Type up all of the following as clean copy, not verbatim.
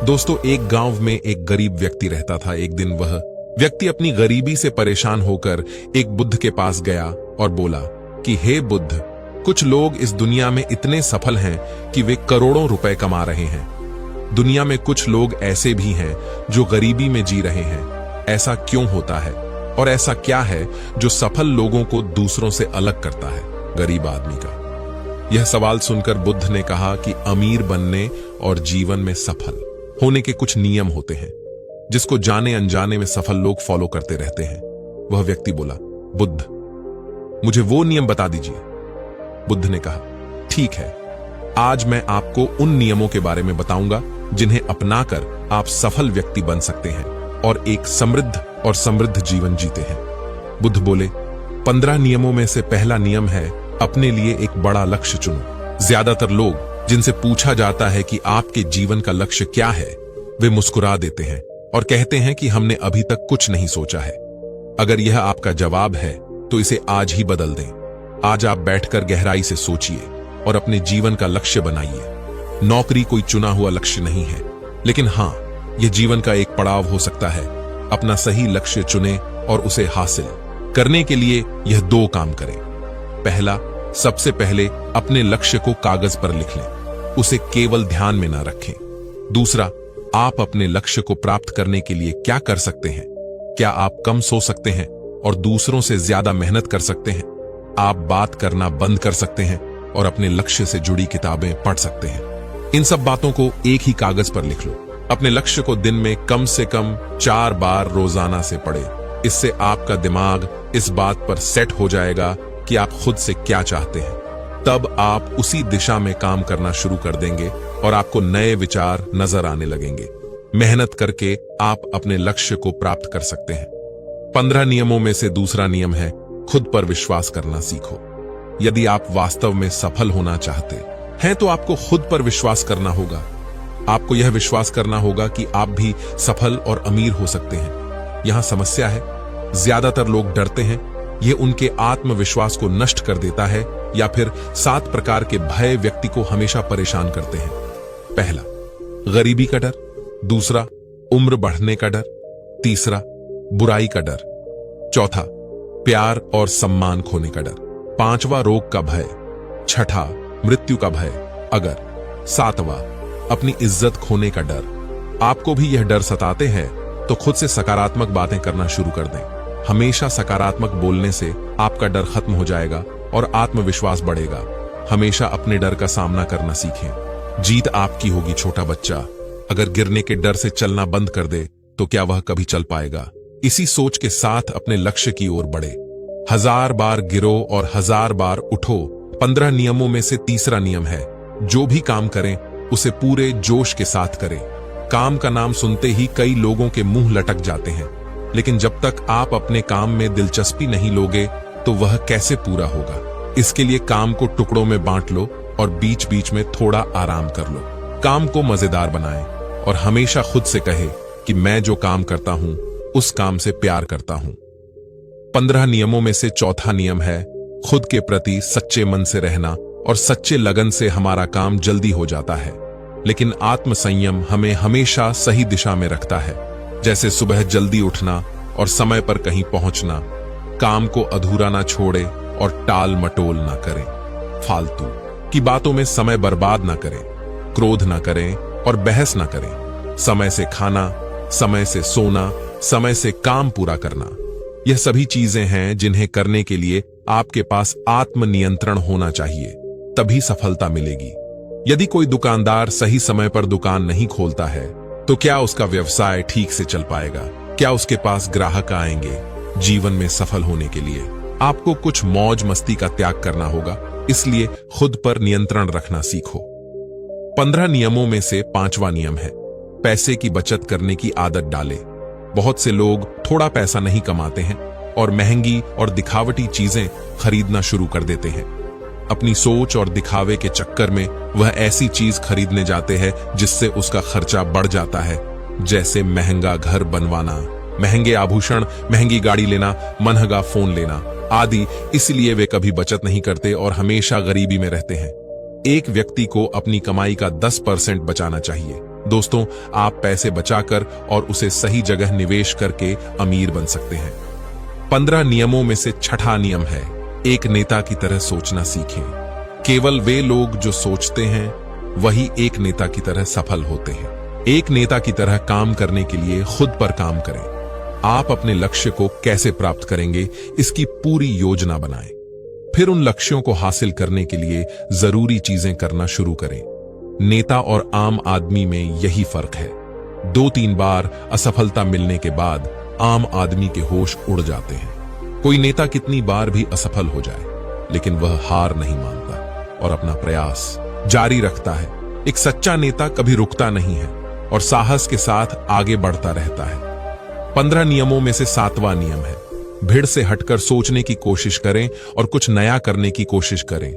दोस्तों, एक गांव में एक गरीब व्यक्ति रहता था। एक दिन वह व्यक्ति अपनी गरीबी से परेशान होकर एक बुद्ध के पास गया और बोला कि हे बुद्ध, कुछ लोग इस दुनिया में इतने सफल हैं कि वे करोड़ों रुपए कमा रहे हैं। दुनिया में कुछ लोग ऐसे भी हैं जो गरीबी में जी रहे हैं। ऐसा क्यों होता है और ऐसा क्या है जो सफल लोगों को दूसरों से अलग करता है, गरीब आदमी का? यह सवाल सुनकर बुद्ध ने कहा कि अमीर बनने और जीवन में सफल होने के कुछ नियम होते हैं जिसको जाने अनजाने में सफल लोग फॉलो करते रहते हैं। वह व्यक्ति बोला, बुद्ध, मुझे वो नियम बता दीजिए। बुद्ध ने कहा, ठीक है, आज मैं आपको उन नियमों के बारे में बताऊंगा जिन्हें अपनाकर आप सफल व्यक्ति बन सकते हैं और एक समृद्ध जीवन जीते हैं। बुद्ध बोले, 15 नियमों में से पहला नियम है, अपने लिए एक बड़ा लक्ष्य चुनो। ज्यादातर लोग जिनसे पूछा जाता है कि आपके जीवन का लक्ष्य क्या है, वे मुस्कुरा देते हैं और कहते हैं कि हमने अभी तक कुछ नहीं सोचा है। अगर यह आपका जवाब है तो इसे आज ही बदल दें। आज आप बैठकर गहराई से सोचिए और अपने जीवन का लक्ष्य बनाइए। नौकरी कोई चुना हुआ लक्ष्य नहीं है, लेकिन हां, यह जीवन का एक पड़ाव हो सकता है। अपना सही लक्ष्य चुनें और उसे हासिल करने के लिए यह 2 काम करें। पहला, सबसे पहले अपने लक्ष्य को कागज पर लिख लें, उसे केवल ध्यान में ना रखें। दूसरा, आप अपने लक्ष्य को प्राप्त करने के लिए क्या कर सकते हैं? क्या आप कम सो सकते हैं और दूसरों से ज्यादा मेहनत कर सकते हैं? आप बात करना बंद कर सकते हैं और अपने लक्ष्य से जुड़ी किताबें पढ़ सकते हैं। इन सब बातों को एक ही कागज पर लिख लो। अपने लक्ष्य को दिन में कम से कम 4 बार रोजाना से पढ़ें। इससे आपका दिमाग इस बात पर सेट हो जाएगा कि आप खुद से क्या चाहते हैं। तब आप उसी दिशा में काम करना शुरू कर देंगे और आपको नए विचार नजर आने लगेंगे। मेहनत करके आप अपने लक्ष्य को प्राप्त कर सकते हैं। 15 नियमों में से दूसरा नियम है, खुद पर विश्वास करना सीखो। यदि आप वास्तव में सफल होना चाहते हैं तो आपको खुद पर विश्वास करना होगा। आपको यह विश्वास करना होगा कि आप भी सफल और अमीर हो सकते हैं। यहां समस्या है, ज्यादातर लोग डरते हैं। यह उनके आत्मविश्वास को नष्ट कर देता है या फिर 7 प्रकार के भय व्यक्ति को हमेशा परेशान करते हैं। पहला, गरीबी का डर। दूसरा, उम्र बढ़ने का डर। तीसरा, बुराई का डर। चौथा, प्यार और सम्मान खोने का डर। 5वां, रोग का भय। 6ठा, मृत्यु का भय अगर। 7वां, अपनी इज्जत खोने का डर। आपको भी यह डर सताते हैं तो खुद से सकारात्मक बातें करना शुरू कर दें। हमेशा सकारात्मक बोलने से आपका डर खत्म हो जाएगा और आत्मविश्वास बढ़ेगा। हमेशा अपने डर का सामना करना सीखें। जीत आपकी होगी, छोटा बच्चा। अगर गिरने के डर से चलना बंद कर दे तो क्या वह कभी चल पाएगा? इसी सोच के साथ अपने लक्ष्य की ओर बढ़े। 1000 बार गिरो और 1000 बार उठो। 15 नियमों में से तीसरा नियम है, जो भी काम करें उसे पूरे जोश के साथ करें। काम का नाम सुनते ही कई लोगों के मुंह लटक जाते हैं, लेकिन जब तक आप अपने काम में दिलचस्पी नहीं लोगे तो वह कैसे पूरा होगा? इसके लिए काम को टुकड़ों में बांट लो और बीच बीच में थोड़ा आराम कर लो। काम को मजेदार बनाएं और हमेशा खुद से कहे कि मैं जो काम करता हूं उस काम से प्यार करता हूं। 15 नियमों में से चौथा नियम है, खुद के प्रति सच्चे मन से रहना। और सच्चे लगन से हमारा काम जल्दी हो जाता है, लेकिन आत्मसंयम हमें हमेशा सही दिशा में रखता है। जैसे सुबह जल्दी उठना और समय पर कहीं पहुंचना। काम को अधूरा ना छोड़े और टाल मटोल ना करें। फालतू की बातों में समय बर्बाद ना करें। क्रोध ना करें और बहस ना करें। समय से खाना, समय से सोना, समय से काम पूरा करना, यह सभी चीजें हैं जिन्हें करने के लिए आपके पास आत्मनियंत्रण होना चाहिए, तभी सफलता मिलेगी। यदि कोई दुकानदार सही समय पर दुकान नहीं खोलता है तो क्या उसका व्यवसाय ठीक से चल पाएगा? क्या उसके पास ग्राहक आएंगे? जीवन में सफल होने के लिए आपको कुछ मौज मस्ती का त्याग करना होगा, इसलिए खुद पर नियंत्रण रखना सीखो। 15 नियमों में से 5वां नियम है, पैसे की बचत करने की आदत डालें। बहुत से लोग थोड़ा पैसा नहीं कमाते हैं और महंगी और दिखावटी चीजें खरीदना शुरू कर देते हैं। अपनी सोच और दिखावे के चक्कर में वह ऐसी चीज खरीदने जाते हैं जिससे उसका खर्चा बढ़ जाता है, जैसे महंगा घर बनवाना, महंगे आभूषण, महंगी गाड़ी लेना, महंगा फोन लेना आदि। इसलिए वे कभी बचत नहीं करते और हमेशा गरीबी में रहते हैं। एक व्यक्ति को अपनी कमाई का 10% बचाना चाहिए। दोस्तों, आप पैसे बचाकर और उसे सही जगह निवेश करके अमीर बन सकते हैं। 15 नियमों में से छठा नियम है, एक नेता की तरह सोचना सीखें। केवल वे लोग जो सोचते हैं वही एक नेता की तरह सफल होते हैं। एक नेता की तरह काम करने के लिए खुद पर काम करें। आप अपने लक्ष्य को कैसे प्राप्त करेंगे, इसकी पूरी योजना बनाएं। फिर उन लक्ष्यों को हासिल करने के लिए जरूरी चीजें करना शुरू करें। नेता और आम आदमी में यही फर्क है। 2-3 बार असफलता मिलने के बाद आम आदमी के होश उड़ जाते हैं। कोई नेता कितनी बार भी असफल हो जाए, लेकिन वह हार नहीं मानता और अपना प्रयास जारी रखता है। एक सच्चा नेता कभी रुकता नहीं है और साहस के साथ आगे बढ़ता रहता है। 15 नियमों में से 7वां नियम है, भीड़ से हटकर सोचने की कोशिश करें और कुछ नया करने की कोशिश करें।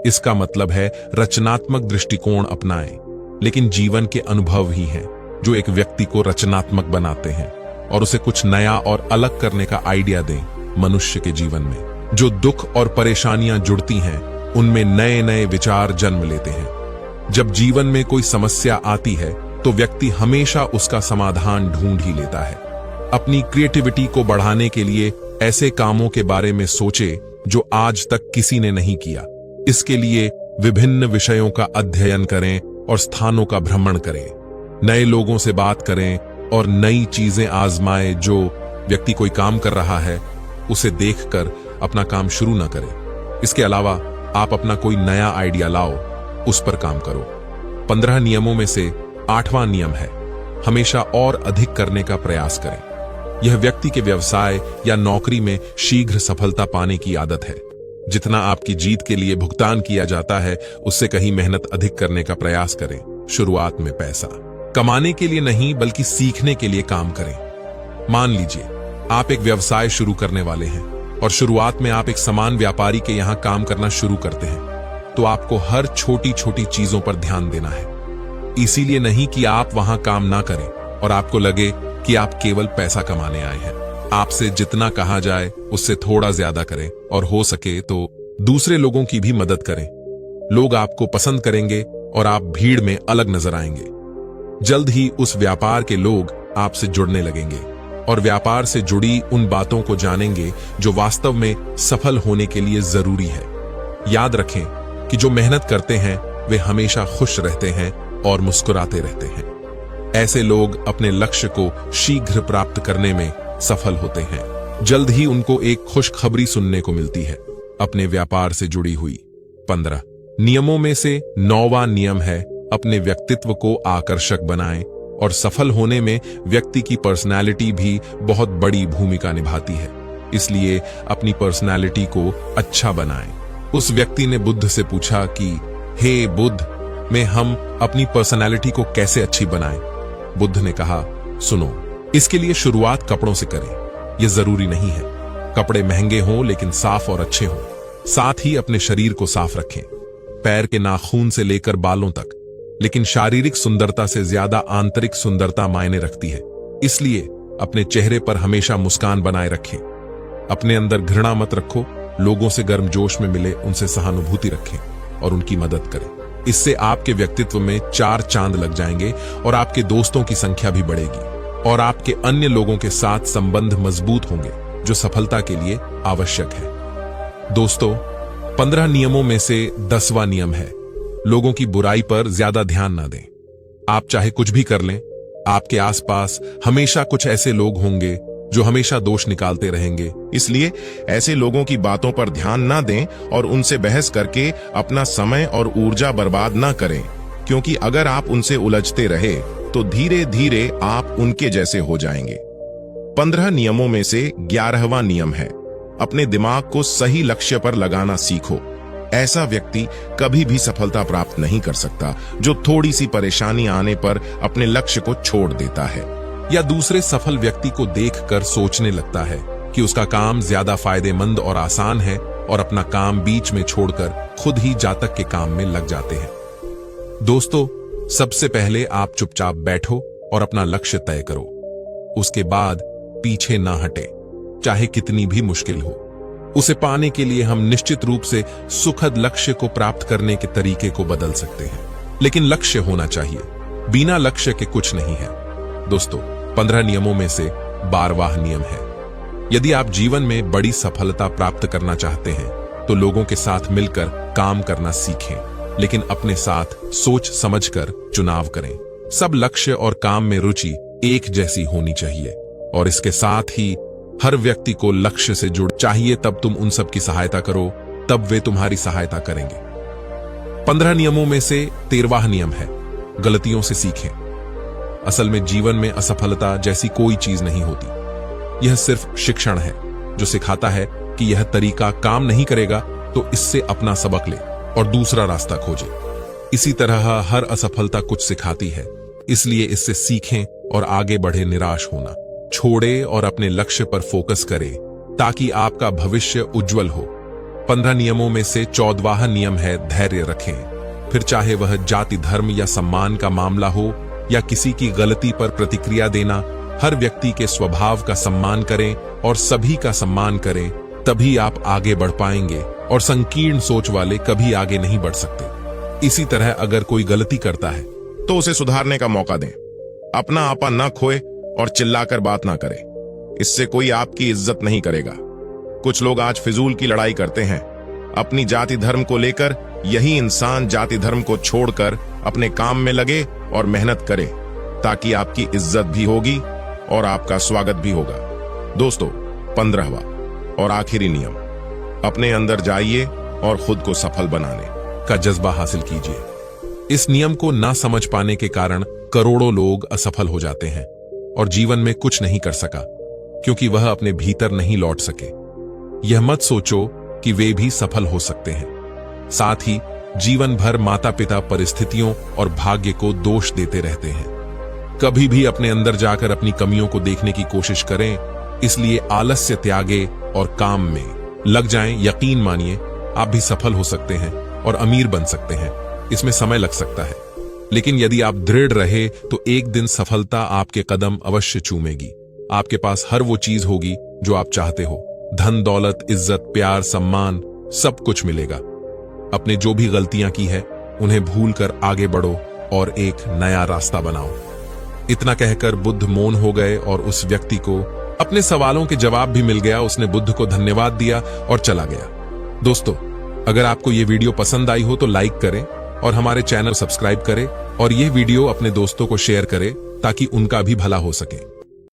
इसका मतलब है रचनात्मक दृष्टिकोण अपनाएं। लेकिन जीवन के अनुभव ही हैं जो एक व्यक्ति को रचनात्मक बनाते हैं और उसे कुछ नया और अलग करने का आइडिया दें। मनुष्य के जीवन में जो दुख और परेशानियां जुड़ती हैं, उनमें नए नए विचार जन्म लेते हैं। जब जीवन में कोई समस्या आती है तो व्यक्ति हमेशा उसका समाधान ढूंढ ही लेता है। अपनी क्रिएटिविटी को बढ़ाने के लिए ऐसे कामों के बारे में सोचे जो आज तक किसी ने नहीं किया। इसके लिए विभिन्न विषयों का अध्ययन करें और स्थानों का भ्रमण करें। नए लोगों से बात करें और नई चीजें आजमाएं। जो व्यक्ति कोई काम कर रहा है उसे देखकर अपना काम शुरू न करें। इसके अलावा आप अपना कोई नया आइडिया लाओ, उस पर काम करो। 15 नियमों में से 8वां नियम है, हमेशा और अधिक करने का प्रयास करें। यह व्यक्ति के व्यवसाय या नौकरी में शीघ्र सफलता पाने की आदत है। जितना आपकी जीत के लिए भुगतान किया जाता है, उससे कहीं मेहनत अधिक करने का प्रयास करें। शुरुआत में पैसा कमाने के लिए नहीं, बल्कि सीखने के लिए काम करें। मान लीजिए आप एक व्यवसाय शुरू करने वाले हैं और शुरुआत में आप एक सामान व्यापारी के यहां काम करना शुरू करते हैं, तो आपको हर छोटी छोटी चीजों पर ध्यान देना है। इसीलिए नहीं कि आप वहां काम ना करें और आपको लगे कि आप केवल पैसा कमाने आए हैं। आपसे जितना कहा जाए उससे थोड़ा ज्यादा करें और हो सके तो दूसरे लोगों की भी मदद करें। लोग आपको पसंद करेंगे और आप भीड़ में अलग नजर आएंगे। जल्द ही उस व्यापार के लोग आपसे जुड़ने लगेंगे और व्यापार से जुड़ी उन बातों को जानेंगे जो वास्तव में सफल होने के लिए जरूरी है। याद रखें कि जो मेहनत करते हैं वे हमेशा खुश रहते हैं और मुस्कुराते रहते हैं। ऐसे लोग अपने लक्ष्य को शीघ्र प्राप्त करने में सफल होते हैं। जल्द ही उनको एक खुशखबरी सुनने को मिलती है अपने व्यापार से जुड़ी हुई। 15 नियमों में से 9वां नियम है, अपने व्यक्तित्व को आकर्षक बनाएं। और सफल होने में व्यक्ति की पर्सनैलिटी भी बहुत बड़ी भूमिका निभाती है। इसलिए अपनी पर्सनैलिटी को अच्छा बनाएं। उस व्यक्ति ने बुद्ध से पूछा कि हे बुद्ध, में हम अपनी पर्सनैलिटी को कैसे अच्छी बनाएं? बुद्ध ने कहा, सुनो, इसके लिए शुरुआत कपड़ों से करें। यह जरूरी नहीं है कपड़े महंगे हों, लेकिन साफ और अच्छे हों। साथ ही अपने शरीर को साफ रखें, पैर के नाखून से लेकर बालों तक। लेकिन शारीरिक सुंदरता से ज्यादा आंतरिक सुंदरता मायने रखती है। इसलिए अपने चेहरे पर हमेशा मुस्कान बनाए रखें। अपने अंदर घृणा मत रखो। लोगों से गर्मजोश में मिले उनसे सहानुभूति रखें और उनकी मदद करें। इससे आपके व्यक्तित्व में 4 चांद लग जाएंगे और आपके दोस्तों की संख्या भी बढ़ेगी और आपके अन्य लोगों के साथ संबंध मजबूत होंगे, जो सफलता के लिए आवश्यक है। दोस्तों, 15 नियमों में से 10वां नियम है, लोगों की बुराई पर ज्यादा ध्यान ना दें। आप चाहे कुछ भी कर लें, आपके आसपास हमेशा कुछ ऐसे लोग होंगे जो हमेशा दोष निकालते रहेंगे। इसलिए ऐसे लोगों की बातों पर ध्यान ना दें और उनसे बहस करके अपना समय और ऊर्जा बर्बाद ना करें, क्योंकि अगर आप उनसे उलझते रहे तो धीरे धीरे आप उनके जैसे हो जाएंगे। 15 नियमों में से 11वां नियम है, अपने दिमाग को सही लक्ष्य पर लगाना सीखो। ऐसा व्यक्ति कभी भी सफलता प्राप्त नहीं कर सकता जो थोड़ी सी परेशानी आने पर अपने लक्ष्य को छोड़ देता है या दूसरे सफल व्यक्ति को देखकर सोचने लगता है कि उसका काम ज्यादा फायदेमंद और आसान है और अपना काम बीच में छोड़कर खुद ही जातक के काम में लग जाते हैं। दोस्तों, सबसे पहले आप चुपचाप बैठो और अपना लक्ष्य तय करो। उसके बाद पीछे ना हटे, चाहे कितनी भी मुश्किल हो। उसे पाने के लिए हम निश्चित रूप से सुखद लक्ष्य को प्राप्त करने के तरीके को बदल सकते हैं, लेकिन लक्ष्य होना चाहिए। बिना लक्ष्य के कुछ नहीं है। दोस्तों, 15 नियमों में से 12वां नियम है, यदि आप जीवन में बड़ी सफलता प्राप्त करना चाहते हैं तो लोगों के साथ मिलकर काम करना सीखें, लेकिन अपने साथ सोच समझकर चुनाव करें। सब लक्ष्य और काम में रुचि एक जैसी होनी चाहिए और इसके साथ ही हर व्यक्ति को लक्ष्य से जुड़ चाहिए, तब तुम उन सब की सहायता करो, तब वे तुम्हारी सहायता करेंगे। 15 नियमों में से 13वां नियम है, गलतियों से सीखें। असल में जीवन में असफलता जैसी कोई चीज नहीं होती। यह सिर्फ शिक्षण है जो सिखाता है कि यह तरीका काम नहीं करेगा तो इससे अपना सबक ले और दूसरा रास्ता खोजे। इसी तरह हर असफलता कुछ सिखाती है, इसलिए इससे सीखें और आगे बढ़े। निराश होना छोड़े और अपने लक्ष्य पर फोकस करें ताकि आपका भविष्य उज्जवल हो। 15 नियमों में से 14वां नियम है, धैर्य रखें। फिर चाहे वह जाति, धर्म या सम्मान का मामला हो या किसी की गलती पर प्रतिक्रिया देना, हर व्यक्ति के स्वभाव का सम्मान करें और सभी का सम्मान करें, तभी आप आगे बढ़ पाएंगे और संकीर्ण सोच वाले कभी आगे नहीं बढ़ सकते। इसी तरह अगर कोई गलती करता है तो उसे सुधारने का मौका दें। अपना आपा न खोए और चिल्लाकर बात ना करें, इससे कोई आपकी इज्जत नहीं करेगा। कुछ लोग आज फिजूल की लड़ाई करते हैं अपनी जाति धर्म को लेकर। यही इंसान जाति धर्म को छोड़कर अपने काम में लगे और मेहनत करे, ताकि आपकी इज्जत भी होगी और आपका स्वागत भी होगा। दोस्तों, 15वां और आखिरी नियम, अपने अंदर जाइए और खुद को सफल बनाने का जज्बा हासिल कीजिए। इस नियम को ना समझ पाने के कारण करोड़ों लोग असफल हो जाते हैं और जीवन में कुछ नहीं कर सका, क्योंकि वह अपने भीतर नहीं लौट सके। यह मत सोचो कि वे भी सफल हो सकते हैं। साथ ही जीवन भर माता पिता परिस्थितियों और भाग्य को दोष देते रहते हैं। कभी भी अपने अंदर जाकर अपनी कमियों को देखने की कोशिश करें। इसलिए आलस्य त्यागे और काम में लग जाएं। यकीन मानिए, आप भी सफल हो सकते हैं और अमीर बन सकते हैं। इसमें समय लग सकता है, लेकिन यदि आप दृढ़ रहे तो एक दिन सफलता आपके कदम अवश्य चूमेगी। आपके पास हर वो चीज होगी जो आप चाहते हो। धन, दौलत, इज्जत, प्यार, सम्मान, सब कुछ मिलेगा। अपने जो भी गलतियां की है उन्हें भूलकर आगे बढ़ो और एक नया रास्ता बनाओ। इतना कहकर बुद्ध मौन हो गए और उस व्यक्ति को अपने सवालों के जवाब भी मिल गया। उसने बुद्ध को धन्यवाद दिया और चला गया। दोस्तों, अगर आपको ये वीडियो पसंद आई हो तो लाइक करें और हमारे चैनल सब्सक्राइब करें और यह वीडियो अपने दोस्तों को शेयर करें ताकि उनका भी भला हो सके।